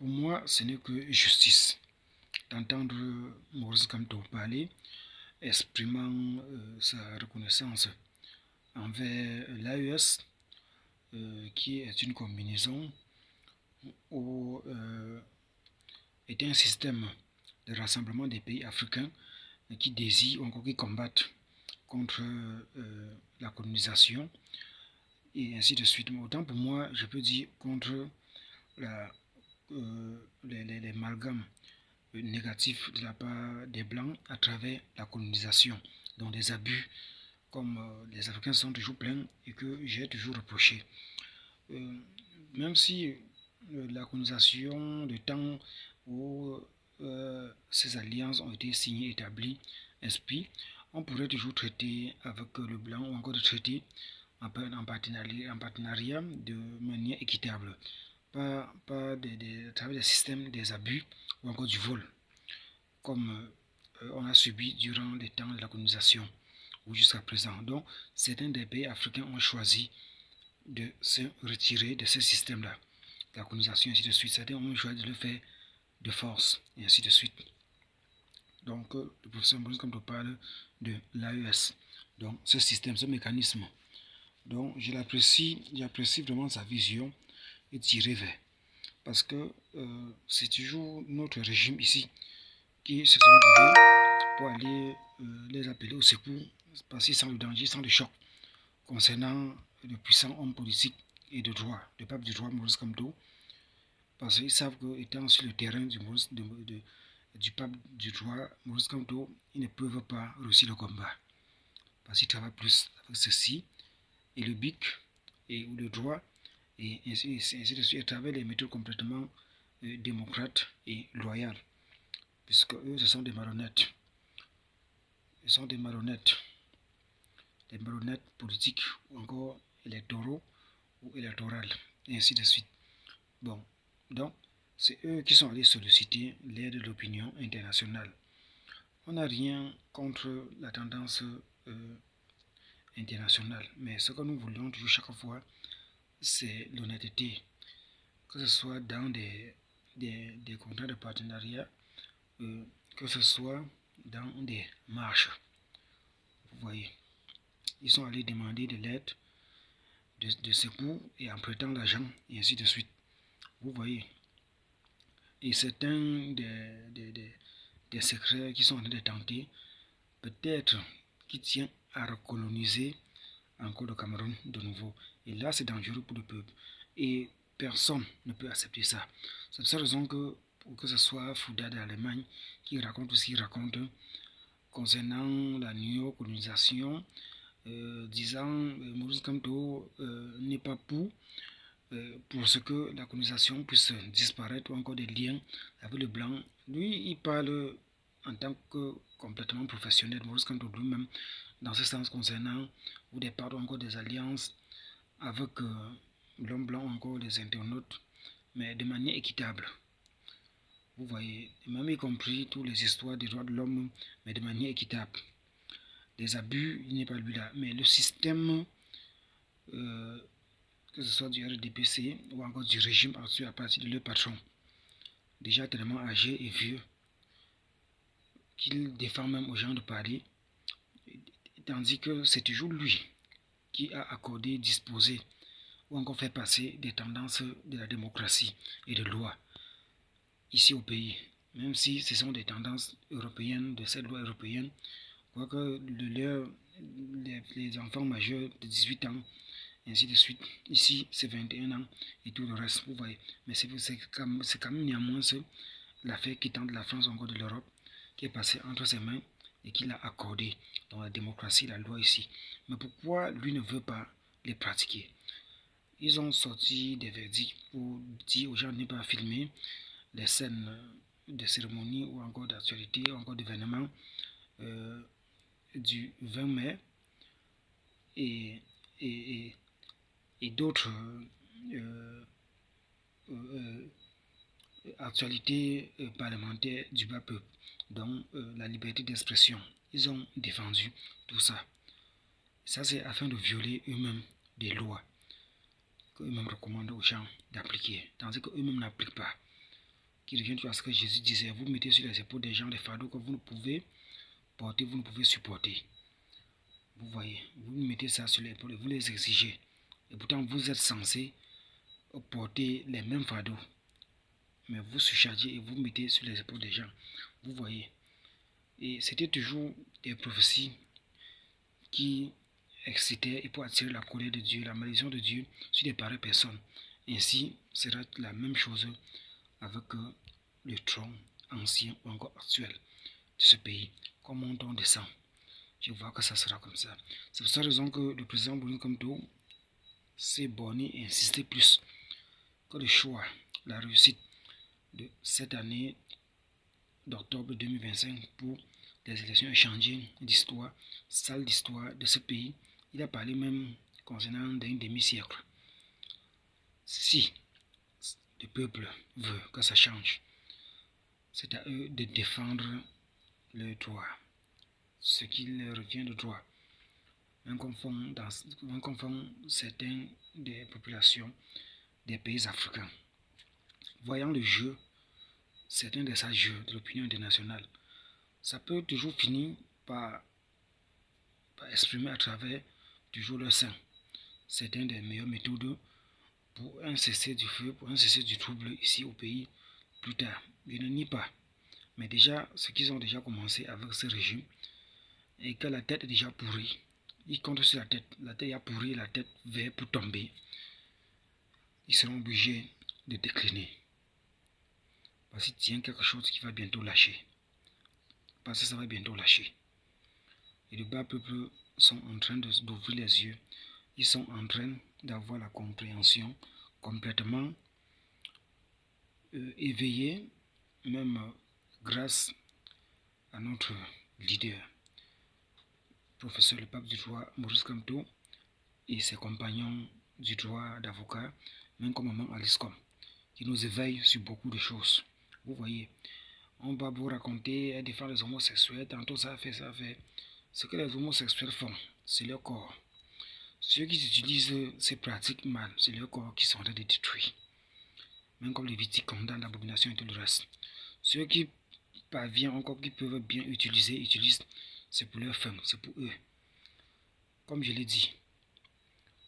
Pour moi, ce n'est que justice d'entendre Maurice Kamto parler, exprimant sa reconnaissance envers l'AES, qui est une combinaison où est un système de rassemblement des pays africains qui désirent ou encore qui combattent contre la colonisation et ainsi de suite. Mais autant pour moi, je peux dire contre les amalgames négatifs de la part des Blancs à travers la colonisation, donc des abus comme les Africains sont toujours pleins et que j'ai toujours reproché. Même si la colonisation, le temps où ces alliances ont été signées, établies, inscrites, on pourrait toujours traiter avec le Blanc ou encore de traiter en partenariat de manière équitable, pas à travers des systèmes des abus ou encore du vol, comme on a subi durant les temps de la colonisation ou jusqu'à présent. Donc, certains des pays africains ont choisi de se retirer de ce système-là, de la colonisation, ainsi de suite. Certains ont choisi de le faire de force, et ainsi de suite. Donc, le professeur Maurice Kamto parle de l'AES. Donc, ce système, ce mécanisme. Donc, j'apprécie vraiment sa vision et tirer vers. Parce que c'est toujours notre régime ici qui se sont levés pour aller les appeler au secours, parce qu'ils sentent le danger, sans le choc concernant le puissant homme politique et de droit, le pape du droit Maurice Kamto, parce qu'ils savent qu'étant sur le terrain du pape du droit Maurice Kamto, ils ne peuvent pas réussir le combat, parce qu'ils travaillent plus avec ceci, et le BIC, et le droit, et ainsi de suite, à travers les méthodes complètement démocrates et loyales, puisque eux, ce sont des marionnettes. Ils sont des marionnettes politiques ou encore électoraux ou électorales, et ainsi de suite. Bon, donc, c'est eux qui sont allés solliciter l'aide de l'opinion internationale. On n'a rien contre la tendance internationale, mais ce que nous voulons toujours chaque fois, c'est l'honnêteté, que ce soit dans des contrats de partenariat, que ce soit dans des marches. Vous voyez, ils sont allés demander de l'aide, de secours et en prêtant l'argent, et ainsi de suite. Vous voyez. Et certains des secrets qui sont en train de tenter, peut-être qui tient à recoloniser encore le Cameroun de nouveau. Et là, c'est dangereux pour le peuple. Et personne ne peut accepter ça. C'est pour cette raison que, pour que ce soit Fouda d'Allemagne qui raconte tout ce qu'il raconte concernant la néocolonisation, disant Maurice Kamto n'est pas pour ce que la colonisation puisse disparaître ou encore des liens avec le blanc. Lui, il parle en tant que complètement professionnel, Maurice Kamto lui-même, dans ce sens concernant ou des parts encore des alliances avec l'homme blanc ou encore les internautes, mais de manière équitable. Vous voyez, même y compris toutes les histoires des droits de l'homme, mais de manière équitable. Des abus, il n'est pas lui là, mais le système, que ce soit du RDPC ou encore du régime à partir de leur patron, déjà tellement âgé et vieux, qu'il défend même aux gens de parler, tandis que c'est toujours lui qui a accordé, disposé ou encore fait passer des tendances de la démocratie et de loi ici au pays. Même si ce sont des tendances européennes, de cette loi européenne, quoique les enfants majeurs de 18 ans, ainsi de suite, ici c'est 21 ans et tout le reste, vous voyez. Mais c'est quand même néanmoins l'affaire qui tente de la France, encore de l'Europe, qui est passée entre ses mains et qu'il a accordé dans la démocratie, la loi ici. Mais pourquoi lui ne veut pas les pratiquer? Ils ont sorti des verdicts pour dire aux gens de ne pas filmer les scènes de cérémonie ou encore d'actualité ou encore d'événements du 20 mai et d'autres actualités parlementaires du bas peuple, dont la liberté d'expression. Ils ont défendu tout ça. Ça, c'est afin de violer eux-mêmes des lois qu'eux-mêmes recommandent aux gens d'appliquer, tandis qu'eux-mêmes n'appliquent pas. qui revient toujours à ce que Jésus disait. Vous mettez sur les épaules des gens des fardeaux que vous ne pouvez porter, vous ne pouvez supporter. Vous voyez, vous mettez ça sur les épaules et vous les exigez. Et pourtant, vous êtes censé porter les mêmes fardeaux. Mais vous surchargez et vous mettez sur les épaules des gens. Vous voyez. Et c'était toujours des prophéties qui excitaient et pour attirer la colère de Dieu, la malédiction de Dieu sur des pareilles personnes. Ainsi sera la même chose avec le trône ancien ou encore actuel de ce pays. Comme on descend, je vois que ça sera comme ça. C'est pour cette raison que le président Boulogne Kamto s'est borné et insisté plus que le choix, la réussite de cette année d'octobre 2025 pour les élections échangées d'histoire, salle d'histoire de ce pays. Il a parlé même concernant d'un demi-siècle. Si le peuple veut que ça change, c'est à eux de défendre leurs droits, ce qui leur revient de droit. Même comme font certaines des populations des pays africains. Voyant le jeu, certains de ces jeux de l'opinion internationale, ça peut toujours finir par exprimer à travers toujours leur sein certaines des meilleures méthodes pour un cessez du feu, pour un cessez du trouble ici au pays plus tard. Je ne nie pas. Mais déjà, ce qu'ils ont déjà commencé avec ce régime, et que la tête est déjà pourrie, ils comptent sur la tête est pourrie, la tête vert pour tomber, ils seront obligés de décliner. Parce qu'il tient quelque chose qui va bientôt lâcher. Parce que ça va bientôt lâcher. Et le bas peuple sont en train d'ouvrir les yeux. Ils sont en train d'avoir la compréhension complètement éveillée, même grâce à notre leader, professeur le pape du droit Maurice Kamto et ses compagnons du droit d'avocat, même comme maman Alice Com, qui nous éveillent sur beaucoup de choses. Vous voyez, on va vous raconter et défendre les homosexuels, tantôt ça fait. Ce que les homosexuels font, c'est leur corps. Ceux qui utilisent ces pratiques mal, c'est leur corps qui sont en train de détruire. Même comme les victimes dans l'abomination et tout le reste. Ceux qui parviennent encore, qui peuvent bien utilisent, c'est pour leur femme, c'est pour eux. Comme je l'ai dit,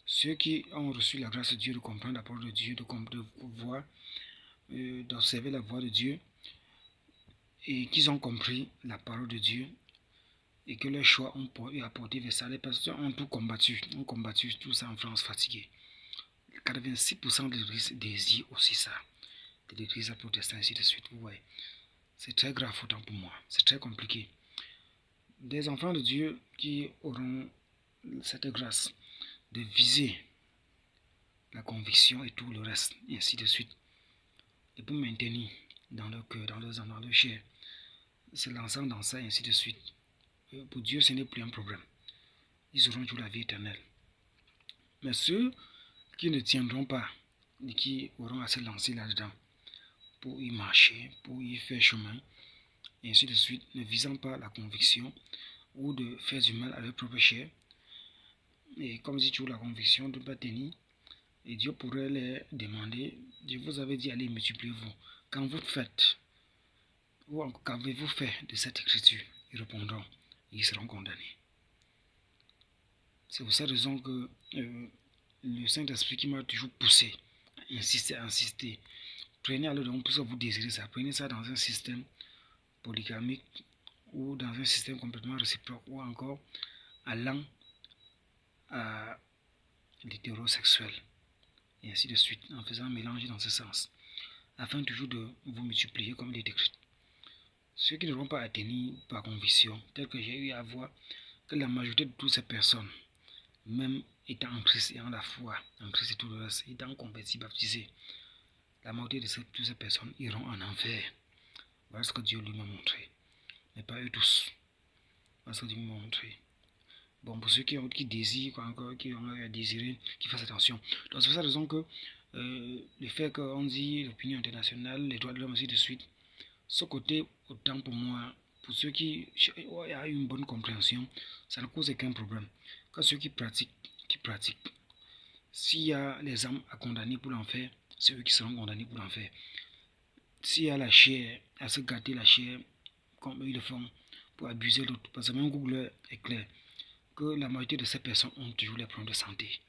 ceux qui ont reçu la grâce de Dieu de comprendre la parole de Dieu, de voir, d'observer la voix de Dieu, et qu'ils ont compris la parole de Dieu, et que leurs choix ont apporté vers ça. Les pasteurs ont tout combattu, tout ça en France fatigué. 86% de l'église désirent aussi ça, de l'église protestante, ainsi de suite. Vous voyez, c'est très grave autant pour moi, c'est très compliqué. Des enfants de Dieu qui auront cette grâce de viser la conviction et tout le reste, et ainsi de suite, et pour maintenir dans leur cœur, dans leur âme, dans leur chair, se lançant dans ça, et ainsi de suite. Pour Dieu, ce n'est plus un problème. Ils auront toujours la vie éternelle. Mais ceux qui ne tiendront pas, et qui auront à se lancer là-dedans, pour y marcher, pour y faire chemin, et ainsi de suite, ne visant pas la conviction, ou de faire du mal à leur propre chair, et comme dit toujours la conviction de ne pas tenir, et Dieu pourrait leur demander, Dieu vous avait dit, allez, multipliez-vous. Quand vous faites, ou qu'avez-vous fait de cette écriture? Ils répondront, ils seront condamnés. C'est pour cette raison que le Saint-Esprit qui m'a toujours poussé à insister. Prenez alors donc, puisque vous désirez ça, prenez ça dans un système polygamique ou dans un système complètement réciproque ou encore allant à l'hétérosexuel et ainsi de suite, en faisant un mélange dans ce sens, afin toujours de vous multiplier comme il est écrit. Ceux qui ne vont pas atteindre par conviction, tel que j'ai eu à voir que la majorité de toutes ces personnes, même étant en Christ et en la foi, en Christ et tout le reste, étant convertis, baptisés, la majorité de toutes ces personnes iront en enfer. Voilà ce que Dieu lui m'a montré. Mais pas eux tous. Voilà ce que Dieu m'a montré. Bon, pour ceux qui désirent, qui ont désiré, qui fassent attention. Donc c'est pour cette raison que le fait qu'on dit l'opinion internationale, les droits de l'homme, ainsi de suite, ce côté, autant pour moi, pour ceux qui ont une bonne compréhension, ça ne cause aucun problème. Quand ceux qui pratiquent, s'il y a les âmes à condamner pour l'enfer, c'est eux qui seront condamnés pour l'enfer. s'il y a la chair, à se gâter la chair, comme ils le font, pour abuser l'autre. Parce que même Google est clair que la majorité de ces personnes ont toujours les problèmes de santé,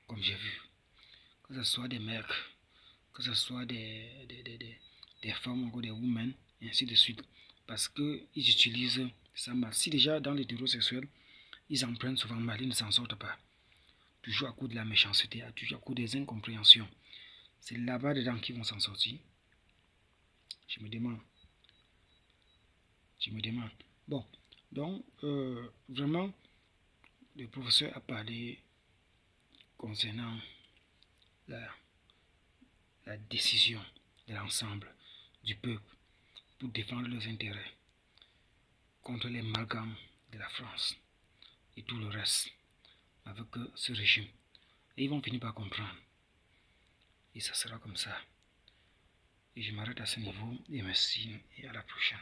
comme j'ai vu. Que ce soit des mères, que ce soit des femmes ou des women, et ainsi de suite. Parce qu'ils utilisent ça mal. Si déjà dans l'hétérosexuel, ils en prennent souvent mal, ils ne s'en sortent pas. Toujours à cause de la méchanceté, toujours à cause des incompréhensions. C'est là-bas dedans qu'ils vont s'en sortir. Je me demande. Bon, donc, vraiment, le professeur a parlé concernant la décision de l'ensemble du peuple pour défendre leurs intérêts contre les amalgames de la France et tout le reste avec ce régime. Et ils vont finir par comprendre. Et ça sera comme ça. Et je m'arrête à ce niveau et merci et à la prochaine.